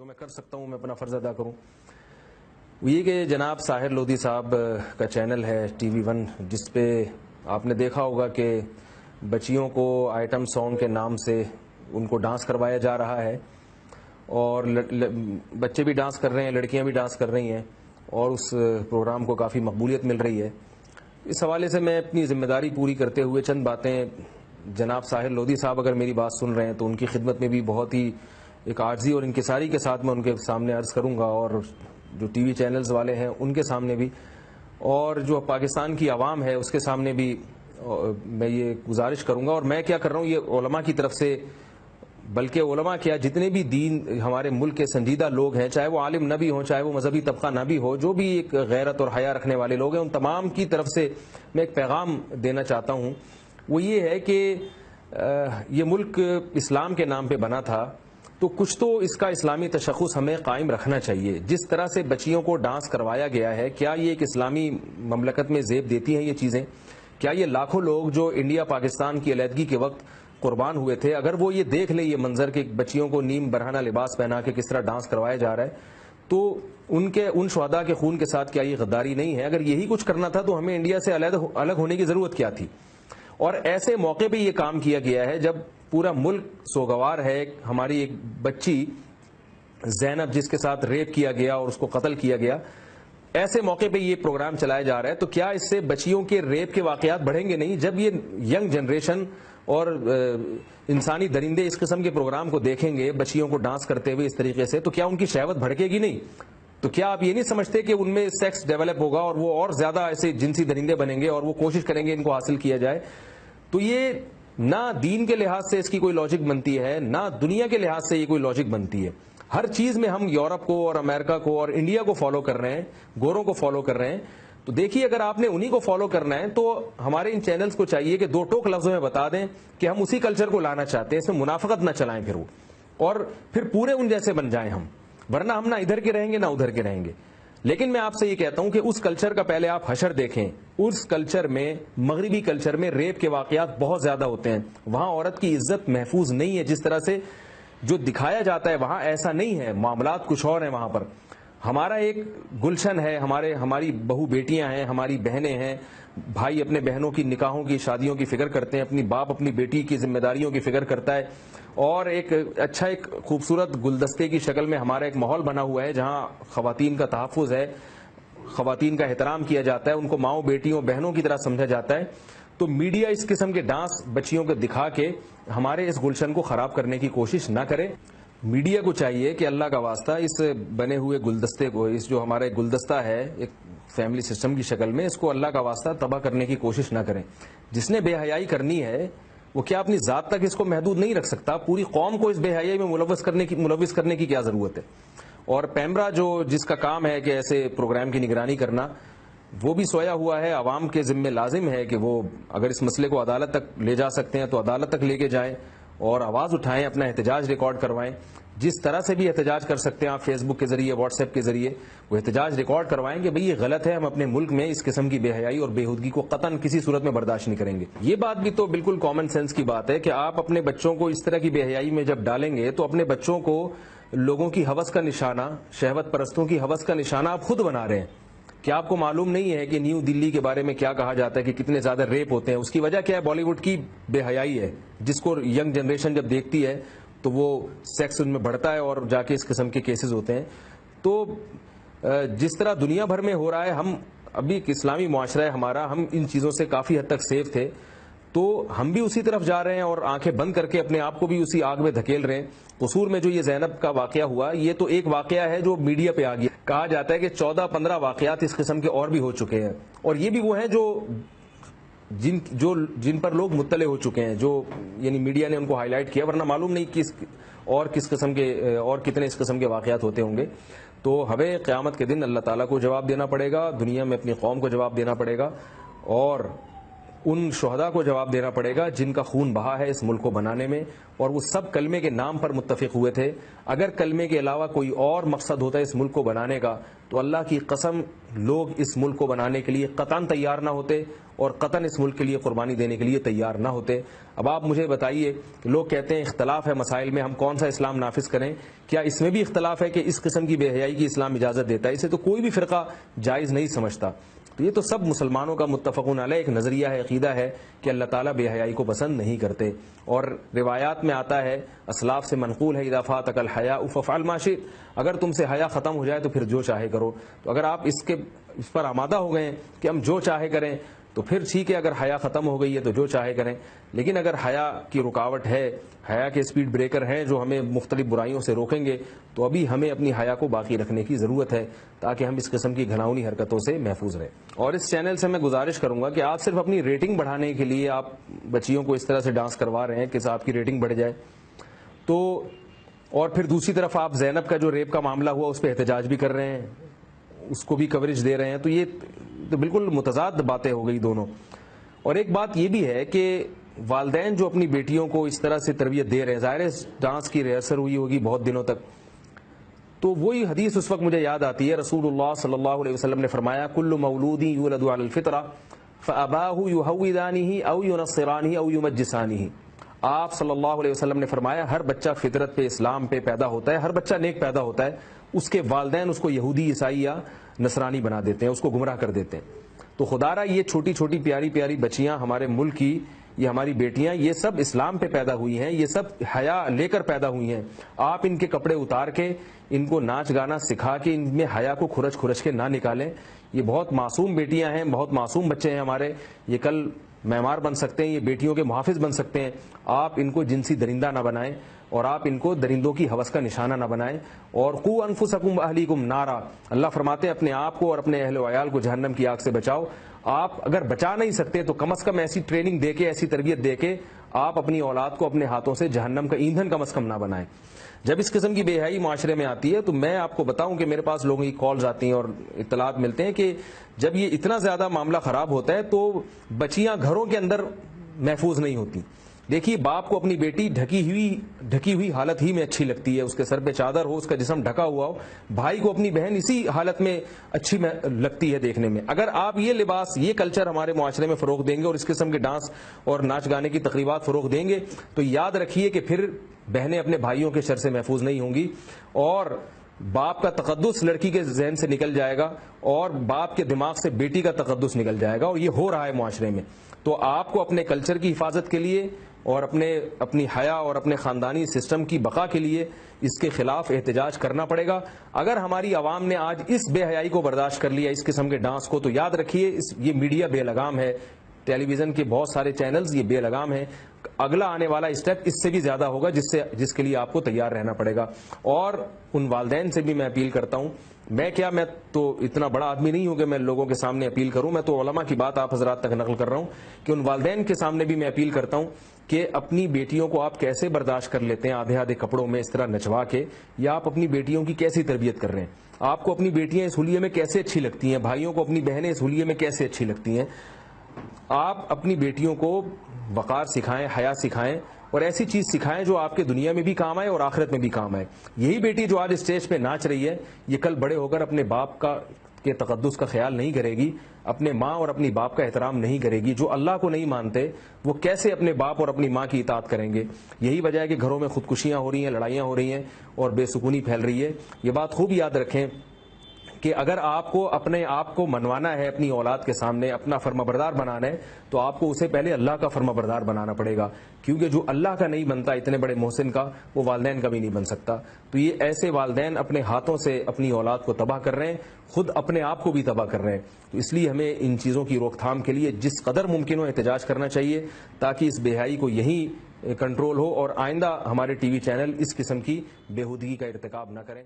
جو میں کر سکتا ہوں میں اپنا فرض ادا کروں وہ یہ کہ جناب ساحر لودھی صاحب کا چینل ہے ٹی وی ون، جس پہ آپ نے دیکھا ہوگا کہ بچیوں کو آئٹم سانگ کے نام سے ان کو ڈانس کروایا جا رہا ہے، اور بچے بھی ڈانس کر رہے ہیں، لڑکیاں بھی ڈانس کر رہی ہیں، اور اس پروگرام کو کافی مقبولیت مل رہی ہے۔ اس حوالے سے میں اپنی ذمہ داری پوری کرتے ہوئے چند باتیں جناب ساحر لودھی صاحب اگر میری بات سن رہے ہیں تو ان کی خدمت میں بھی بہت ہی ایک عاجزی اور انکساری کے ساتھ میں ان کے سامنے عرض کروں گا، اور جو ٹی وی چینلز والے ہیں ان کے سامنے بھی، اور جو پاکستان کی عوام ہے اس کے سامنے بھی میں یہ گزارش کروں گا۔ اور میں کیا کر رہا ہوں، یہ علماء کی طرف سے، بلکہ علماء کیا جتنے بھی دین ہمارے ملک کے سنجیدہ لوگ ہیں، چاہے وہ عالم نہ بھی ہوں، چاہے وہ مذہبی طبقہ نہ بھی ہو، جو بھی ایک غیرت اور حیا رکھنے والے لوگ ہیں، ان تمام کی طرف سے میں ایک پیغام دینا چاہتا ہوں۔ وہ یہ ہے کہ یہ ملک اسلام کے نام پہ بنا تھا، تو کچھ تو اس کا اسلامی تشخص ہمیں قائم رکھنا چاہیے۔ جس طرح سے بچیوں کو ڈانس کروایا گیا ہے، کیا یہ ایک اسلامی مملکت میں زیب دیتی ہیں یہ چیزیں؟ کیا یہ لاکھوں لوگ جو انڈیا پاکستان کی علیحدگی کے وقت قربان ہوئے تھے، اگر وہ یہ دیکھ لیں یہ منظر کہ بچیوں کو نیم برہنہ لباس پہنا کے کس طرح ڈانس کروایا جا رہا ہے، تو ان شہداء کے خون کے ساتھ کیا یہ غداری نہیں ہے؟ اگر یہی کچھ کرنا تھا تو ہمیں انڈیا سے الگ ہونے کی ضرورت کیا تھی؟ اور ایسے موقع پہ یہ کام کیا گیا ہے جب پورا ملک سوگوار ہے۔ ہماری ایک بچی زینب جس کے ساتھ ریپ کیا گیا اور اس کو قتل کیا گیا، ایسے موقع پہ یہ پروگرام چلایا جا رہا ہے، تو کیا اس سے بچیوں کے ریپ کے واقعات بڑھیں گے؟ نہیں۔ جب یہ ینگ جنریشن اور انسانی درندے اس قسم کے پروگرام کو دیکھیں گے بچیوں کو ڈانس کرتے ہوئے اس طریقے سے، تو کیا ان کی شہوت بھڑکے گی نہیں؟ تو کیا آپ یہ نہیں سمجھتے کہ ان میں سیکس ڈیولپ ہوگا اور وہ اور زیادہ ایسے جنسی درندے بنیں گے اور وہ کوشش کریں گے ان کو حاصل کیا جائے؟ تو یہ نہ دین کے لحاظ سے اس کی کوئی لاجک بنتی ہے، نہ دنیا کے لحاظ سے یہ کوئی لاجک بنتی ہے۔ ہر چیز میں ہم یورپ کو اور امریکہ کو اور انڈیا کو فالو کر رہے ہیں، گوروں کو فالو کر رہے ہیں۔ تو دیکھیے اگر آپ نے انہی کو فالو کرنا ہے تو ہمارے ان چینلز کو چاہیے کہ دو ٹوک لفظوں میں بتا دیں کہ ہم اسی کلچر کو لانا چاہتے ہیں، اس میں منافقت نہ چلائیں پھر وہ، اور پھر پورے ان جیسے بن جائیں ہم، ورنہ ہم نہ ادھر کے رہیں گے نہ ادھر کے رہیں گے۔ لیکن میں آپ سے یہ کہتا ہوں کہ اس کلچر کا پہلے آپ حشر دیکھیں۔ اس کلچر میں، مغربی کلچر میں ریپ کے واقعات بہت زیادہ ہوتے ہیں، وہاں عورت کی عزت محفوظ نہیں ہے جس طرح سے جو دکھایا جاتا ہے، وہاں ایسا نہیں ہے، معاملات کچھ اور ہیں وہاں پر۔ ہمارا ایک گلشن ہے، ہماری بہو بیٹیاں ہیں، ہماری بہنیں ہیں، بھائی اپنے بہنوں کی نکاحوں کی شادیوں کی فکر کرتے ہیں، اپنی باپ اپنی بیٹی کی ذمہ داریوں کی فکر کرتا ہے، اور ایک اچھا ایک خوبصورت گلدستے کی شکل میں ہمارا ایک ماحول بنا ہوا ہے جہاں خواتین کا تحفظ ہے، خواتین کا احترام کیا جاتا ہے، ان کو ماؤں بیٹیوں بہنوں کی طرح سمجھا جاتا ہے۔ تو میڈیا اس قسم کے ڈانس بچیوں کو دکھا کے ہمارے اس گلشن کو خراب کرنے کی کوشش نہ کرے۔ میڈیا کو چاہیے کہ اللہ کا واسطہ اس بنے ہوئے گلدستے کو، اس جو ہمارا ایک گلدستہ ہے ایک فیملی سسٹم کی شکل میں، اس کو اللہ کا واسطہ تباہ کرنے کی کوشش نہ کریں۔ جس نے بے حیائی کرنی ہے وہ کیا اپنی ذات تک اس کو محدود نہیں رکھ سکتا؟ پوری قوم کو اس بے حیائی میں ملوث کرنے کی کیا ضرورت ہے؟ اور پیمرا جس کا کام ہے کہ ایسے پروگرام کی نگرانی کرنا، وہ بھی سویا ہوا ہے۔ عوام کے ذمہ لازم ہے کہ وہ اگر اس مسئلے کو عدالت تک لے جا سکتے ہیں تو عدالت تک لے کے جائیں اور آواز اٹھائیں، اپنا احتجاج ریکارڈ کروائیں۔ جس طرح سے بھی احتجاج کر سکتے ہیں آپ، فیس بک کے ذریعے، واٹس ایپ کے ذریعے، وہ احتجاج ریکارڈ کروائیں کہ بھئی یہ غلط ہے، ہم اپنے ملک میں اس قسم کی بے حیائی اور بے ہودگی کو قطعاً کسی صورت میں برداشت نہیں کریں گے۔ یہ بات بھی تو بالکل کامن سینس کی بات ہے کہ آپ اپنے بچوں کو اس طرح کی بے حیائی میں جب ڈالیں گے تو اپنے بچوں کو لوگوں کی ہوس کا نشانہ، شہوت پرستوں کی ہوس کا نشانہ آپ خود بنا رہے ہیں۔ کیا آپ کو معلوم نہیں ہے کہ نیو دلی کے بارے میں کیا کہا جاتا ہے کہ کتنے زیادہ ریپ ہوتے ہیں؟ اس کی وجہ کیا ہے؟ بالی ووڈ کی بے حیائی ہے، جس کو ینگ جنریشن جب دیکھتی ہے تو وہ سیکس ان میں بڑھتا ہے اور جا کے اس قسم کے کیسز ہوتے ہیں۔ تو جس طرح دنیا بھر میں ہو رہا ہے، ہم ابھی ایک اسلامی معاشرہ ہے ہمارا، ہم ان چیزوں سے کافی حد تک سیف تھے، تو ہم بھی اسی طرف جا رہے ہیں اور آنکھیں بند کر کے اپنے آپ کو بھی اسی آگ میں دھکیل رہے ہیں۔ قصور میں جو یہ زینب کا واقعہ ہوا، یہ تو ایک واقعہ ہے جو میڈیا پہ آ گیا۔ کہا جاتا ہے کہ 14-15 واقعات اس قسم کے اور بھی ہو چکے ہیں، اور یہ بھی وہ ہیں جن پر لوگ مطلع ہو چکے ہیں، جو یعنی میڈیا نے ان کو ہائی لائٹ کیا، ورنہ معلوم نہیں کس قسم کے اور کتنے اس قسم کے واقعات ہوتے ہوں گے۔ تو ہمیں قیامت کے دن اللہ تعالیٰ کو جواب دینا پڑے گا، دنیا میں اپنی قوم کو جواب دینا پڑے گا، اور ان شہداء کو جواب دینا پڑے گا جن کا خون بہا ہے اس ملک کو بنانے میں، اور وہ سب کلمے کے نام پر متفق ہوئے تھے۔ اگر کلمے کے علاوہ کوئی اور مقصد ہوتا ہے اس ملک کو بنانے کا تو اللہ کی قسم لوگ اس ملک کو بنانے کے لیے قطعاً تیار نہ ہوتے اور قطعاً اس ملک کے لیے قربانی دینے کے لیے تیار نہ ہوتے۔ اب آپ مجھے بتائیے کہ لوگ کہتے ہیں اختلاف ہے مسائل میں، ہم کون سا اسلام نافذ کریں؟ کیا اس میں بھی اختلاف ہے کہ اس قسم کی بے حیائی کی اسلام اجازت دیتا ہے؟ اسے تو کوئی بھی فرقہ جائز نہیں سمجھتا۔ تو یہ تو سب مسلمانوں کا متفقون علیہ ایک نظریہ ہے، عقیدہ ہے کہ اللہ تعالیٰ بے حیائی کو پسند نہیں کرتے، اور روایات میں آتا ہے، اسلاف سے منقول ہے، اذا فاتک الحیاء فافعل ما شئت، اگر تم سے حیا ختم ہو جائے تو پھر جو چاہے کرو۔ تو اگر آپ اس پر آمادہ ہو گئے ہیں کہ ہم جو چاہے کریں تو پھر ٹھیک ہے، اگر حیا ختم ہو گئی ہے تو جو چاہے کریں، لیکن اگر حیا کی رکاوٹ ہے، حیا کے اسپیڈ بریکر ہیں جو ہمیں مختلف برائیوں سے روکیں گے، تو ابھی ہمیں اپنی حیا کو باقی رکھنے کی ضرورت ہے تاکہ ہم اس قسم کی گھناؤنی حرکتوں سے محفوظ رہیں۔ اور اس چینل سے میں گزارش کروں گا کہ آپ صرف اپنی ریٹنگ بڑھانے کے لیے آپ بچیوں کو اس طرح سے ڈانس کروا رہے ہیں کہ آپ کی ریٹنگ بڑھ جائے، تو اور پھر دوسری طرف آپ زینب کا جو ریپ کا معاملہ ہوا اس پہ احتجاج بھی کر رہے ہیں، اس کو بھی کوریج دے رہے ہیں، تو یہ تو بالکل متضاد باتیں ہو گئی دونوں۔ اور ایک بات یہ بھی ہے کہ والدین جو اپنی بیٹیوں کو اس طرح سے تربیت دے رہے ہیں، ظاہر ہے ڈانس کی ریہرسل ہوئی ہوگی بہت دنوں تک، تو وہی حدیث اس وقت مجھے یاد آتی ہے، رسول اللہ صلی اللہ علیہ وسلم نے فرمایا کل مولود یولد علی الفطرہ فاباہ یہودانہ او ینصرانہ او یمجسانہ۔ آپ صلی اللہ علیہ وسلم نے فرمایا ہر بچہ فطرت پہ، اسلام پہ پیدا ہوتا ہے، ہر بچہ نیک پیدا ہوتا ہے، اس کے والدین اس کو یہودی، عیسائی یا نصرانی بنا دیتے ہیں، اس کو گمراہ کر دیتے ہیں۔ تو خدا را یہ چھوٹی چھوٹی پیاری پیاری بچیاں ہمارے ملک کی، یہ ہماری بیٹیاں، یہ سب اسلام پہ پیدا ہوئی ہیں، یہ سب حیا لے کر پیدا ہوئی ہیں۔ آپ ان کے کپڑے اتار کے، ان کو ناچ گانا سکھا کے، ان میں حیا کو کھرچ کھرچ کے نہ نکالیں۔ یہ بہت معصوم بیٹیاں ہیں، بہت معصوم بچے ہیں ہمارے، یہ کل معمار بن سکتے ہیں، یہ بیٹیوں کے محافظ بن سکتے ہیں۔ آپ ان کو جنسی درندہ نہ بنائیں، اور آپ ان کو درندوں کی ہوس کا نشانہ نہ بنائیں۔ اور قوا انفسکم واہلیکم نارا، اللہ فرماتے ہیں اپنے آپ کو اور اپنے اہل و عیال کو جہنم کی آگ سے بچاؤ۔ آپ اگر بچا نہیں سکتے تو کم از کم ایسی ٹریننگ دے کے، ایسی تربیت دے کے آپ اپنی اولاد کو اپنے ہاتھوں سے جہنم کا ایندھن کم از کم نہ بنائیں۔ جب اس قسم کی بے حیائی معاشرے میں آتی ہے تو میں آپ کو بتاؤں کہ میرے پاس لوگوں کی کالز آتی ہیں اور اطلاعات ملتے ہیں کہ جب یہ اتنا زیادہ معاملہ خراب ہوتا ہے تو بچیاں گھروں کے اندر محفوظ نہیں ہوتی۔ دیکھیے، باپ کو اپنی بیٹی ڈھکی ہوئی حالت ہی میں اچھی لگتی ہے، اس کے سر پہ چادر ہو، اس کا جسم ڈھکا ہوا ہو۔ بھائی کو اپنی بہن اسی حالت میں اچھی لگتی ہے دیکھنے میں۔ اگر آپ یہ لباس، یہ کلچر ہمارے معاشرے میں فروغ دیں گے اور اس قسم کے ڈانس اور ناچ گانے کی تقریبات فروغ دیں گے تو یاد رکھیے کہ پھر بہنیں اپنے بھائیوں کے شر سے محفوظ نہیں ہوں گی، اور باپ کا تقدس لڑکی کے ذہن سے نکل جائے گا، اور باپ کے دماغ سے بیٹی کا تقدس نکل جائے گا، اور یہ ہو رہا ہے معاشرے میں۔ تو آپ کو اپنے کلچر کی حفاظت کے لیے اور اپنی حیا اور اپنے خاندانی سسٹم کی بقا کے لیے اس کے خلاف احتجاج کرنا پڑے گا۔ اگر ہماری عوام نے آج اس بے حیائی کو برداشت کر لیا، اس قسم کے ڈانس کو، تو یاد رکھیے یہ میڈیا بے لگام ہے، ٹیلی ویژن کے بہت سارے چینلز یہ بے لگام ہیں۔ اگلا آنے والا اسٹیپ اس سے بھی زیادہ ہوگا جس کے لیے آپ کو تیار رہنا پڑے گا۔ اور ان والدین سے بھی میں اپیل کرتا ہوں، میں تو اتنا بڑا آدمی نہیں ہوں کہ میں لوگوں کے سامنے اپیل کروں، میں تو علماء کی بات آپ حضرات تک نقل کر رہا ہوں کہ ان والدین کے سامنے بھی میں اپیل کرتا ہوں کہ اپنی بیٹیوں کو آپ کیسے برداشت کر لیتے ہیں آدھے آدھے کپڑوں میں اس طرح نچوا کے، یا آپ اپنی بیٹیوں کی کیسی تربیت کر رہے ہیں؟ آپ کو اپنی بیٹیاں اس حلیے میں کیسے اچھی لگتی ہیں؟ بھائیوں کو اپنی بہنیں اس حلیے میں کیسے اچھی لگتی ہیں؟ آپ اپنی بیٹیوں کو وقار سکھائیں، حیا سکھائیں، اور ایسی چیز سکھائیں جو آپ کے دنیا میں بھی کام آئے اور آخرت میں بھی کام آئے۔ یہی بیٹی جو آج اسٹیج پہ ناچ رہی ہے، یہ کل بڑے ہو کر اپنے باپ کے تقدس کا خیال نہیں کرے گی، اپنے ماں اور اپنی باپ کا احترام نہیں کرے گی۔ جو اللہ کو نہیں مانتے وہ کیسے اپنے باپ اور اپنی ماں کی اطاعت کریں گے؟ یہی وجہ ہے کہ گھروں میں خودکشیاں ہو رہی ہیں، لڑائیاں ہو رہی ہیں اور بے سکونی پھیل رہی ہے۔ یہ بات خوب یاد رکھیں کہ اگر آپ کو اپنے آپ کو منوانا ہے اپنی اولاد کے سامنے، اپنا فرمانبردار بنانا ہے، تو آپ کو اسے پہلے اللہ کا فرمانبردار بنانا پڑے گا، کیونکہ جو اللہ کا نہیں بنتا اتنے بڑے محسن کا، وہ والدین کا بھی نہیں بن سکتا۔ تو یہ ایسے والدین اپنے ہاتھوں سے اپنی اولاد کو تباہ کر رہے ہیں، خود اپنے آپ کو بھی تباہ کر رہے ہیں۔ تو اس لیے ہمیں ان چیزوں کی روک تھام کے لیے جس قدر ممکن ہو احتجاج کرنا چاہیے، تاکہ اس بے حیائی کو یہیں کنٹرول ہو اور آئندہ ہمارے ٹی وی چینل اس قسم کی بےہودگی کا ارتکاب نہ کریں۔